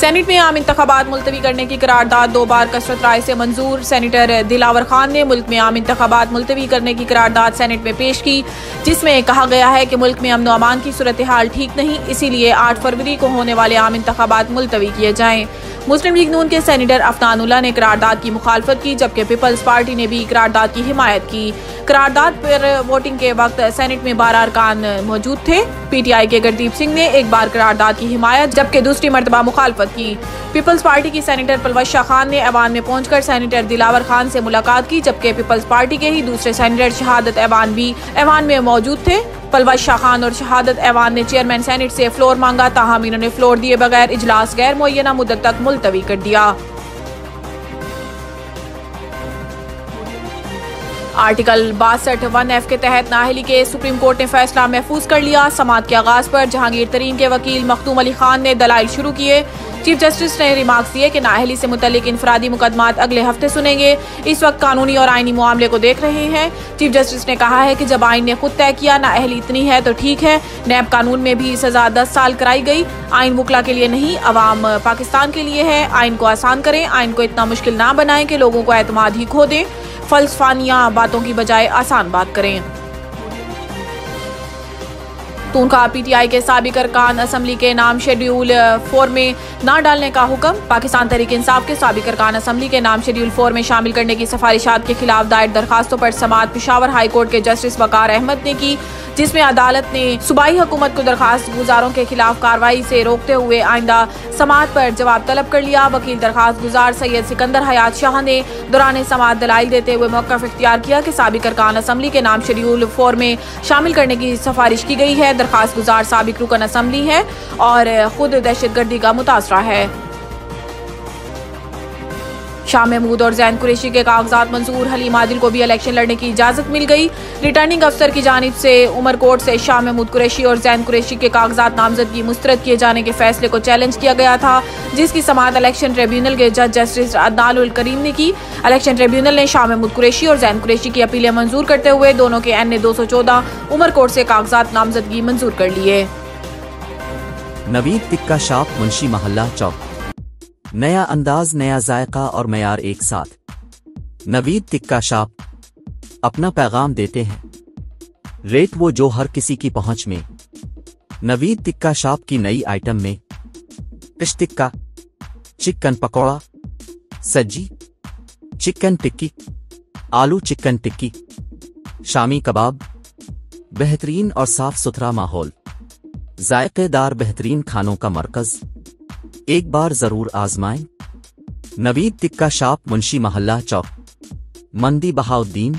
Saint میں عام انتخابات ملتوی کرنے کی قرارداد 2 بار کثرت رائے سے منظور۔ سینیٹر دلاور خان نے ملک میں عام انتخابات ملتوی کرنے کی قرارداد سینٹ میں پیش کی، جس میں کہا گیا ہے کہ ملک میں امن و امان کی صورتحال ٹھیک نہیں، اسی لیے 8 فروری کو ہونے والے عام انتخابات ملتوی کیے جائیں۔ مسلم لیگ نون کے سینیٹر عفنان اللہ نے قرارداد کی مخالفت کی، جبکہ پیپلز پارٹی نے بھی قرارداد کی حمایت کی۔ قرارداد پر ووٹنگ کے وقت سینٹ میں 12 ارکان موجود تھے۔ پی ٹی آئی کے گردیپ سنگھ نے ایک بار قرارداد کی حمایت جبکہ دوسری مرتبہ مخالفت کی۔ پیپلز پارٹی کی سینیٹر پلوش شاہ خان نے ایوان میں پہنچ کر سینیٹر دلاور خان سے ملاقات کی، جبکہ پیپلز پارٹی کے ہی دوسرے سینیٹر شہادت ایوان بھی ایوان میں موجود تھے۔ پلوش شاہ خان اور شہادت ایوان نے چیئرمین سینٹ سے فلور مانگا، تاہم انہوں نے فلور دیے بغیر اجلاس غیر معینہ مدت تک ملتوی کر دیا۔ آرٹیکل 62(1)(f) کے تحت نااہلی کے سپریم کورٹ نے فیصلہ محفوظ کر لیا۔ سماعت کے آغاز پر جہانگیر ترین کے وکیل مختوم علی خان نے دلائل شروع کیے۔ چیف جسٹس نے ریمارکس دیے کہ نااہلی سے متعلق انفرادی مقدمات اگلے ہفتے سنیں گے، اس وقت قانونی اور آئینی معاملے کو دیکھ رہے ہیں۔ چیف جسٹس نے کہا ہے کہ جب آئین نے خود طے کیا نااہلی اتنی ہے تو ٹھیک ہے۔ نیب قانون میں بھی سزا 10 سال کرائی گئی۔ آئین وکلا کے لیے نہیں، عوام پاکستان کے لیے ہے۔ آئین کو آسان کریں، آئین کو اتنا مشکل نہ بنائیں کہ لوگوں کو اعتماد ہی کھو دیں۔ فلسفانیہ باتوں کی بجائے آسان بات کریں۔ تون کا پی ٹی آئی کے سابق ارکان اسمبلی کے نام شیڈیول 4 میں نہ ڈالنے کا حکم۔ پاکستان تحریک انصاف کے سابق ارکان اسمبلی کے نام شیڈیول 4 میں شامل کرنے کی سفارشات کے خلاف دائر درخواستوں پر سماعت پشاور ہائی کورٹ کے جسٹس وقار احمد نے کی، جس میں عدالت نے صوبائی حکومت کو درخواست گزاروں کے خلاف کارروائی سے روکتے ہوئے آئندہ سماعت پر جواب طلب کر لیا۔ وکیل درخواست گزار سید سکندر حیات شاہ نے دوران سماعت دلائل دیتے ہوئے موقف اختیار کیا کہ سابق ارکان اسمبلی کے نام شیڈیول 4 میں شامل کرنے کی سفارش کی گئی ہے۔ درخواست گزار سابق رکن اسمبلی ہے اور خود دہشت گردی کا متاثرہ ہے۔ شاہ محمود اور زین قریشی کے کاغذات منظور، حلیم عادل کو بھی الیکشن لڑنے کی اجازت مل گئی۔ ریٹرننگ افسر کی جانب سے عمر کوٹ سے شاہ محمود قریشی اور زین قریشی کے کاغذات نامزدگی مسترد کیے جانے کے فیصلے کو چیلنج کیا گیا تھا، جس کی سماعت الیکشن ٹریبیونل کے جج جسٹس عدنان الکریم نے کی۔ الیکشن ٹریبیونل نے شاہ محمود قریشی اور زین قریشی کی اپیلیں منظور کرتے ہوئے دونوں کے این 214 عمر کوٹ سے کاغذات نامزدگی منظور کر لیے۔ نوید ٹکا شاپ منشی محلہ چوک، نیا انداز، نیا ذائقہ اور معیار ایک ساتھ۔ نوید ٹکا شاپ اپنا پیغام دیتے ہیں، ریٹ وہ جو ہر کسی کی پہنچ میں۔ نوید ٹکا شاپ کی نئی آئٹم میں فش ٹکا، چکن پکوڑا، سجی چکن ٹکی، آلو چکن ٹکی، شامی کباب، بہترین اور صاف ستھرا ماحول، ذائقے دار بہترین کھانوں کا مرکز، ایک بار ضرور آزمائیں۔ نوید ٹکا شاپ منشی محلہ چوک، مندی بہاؤدین۔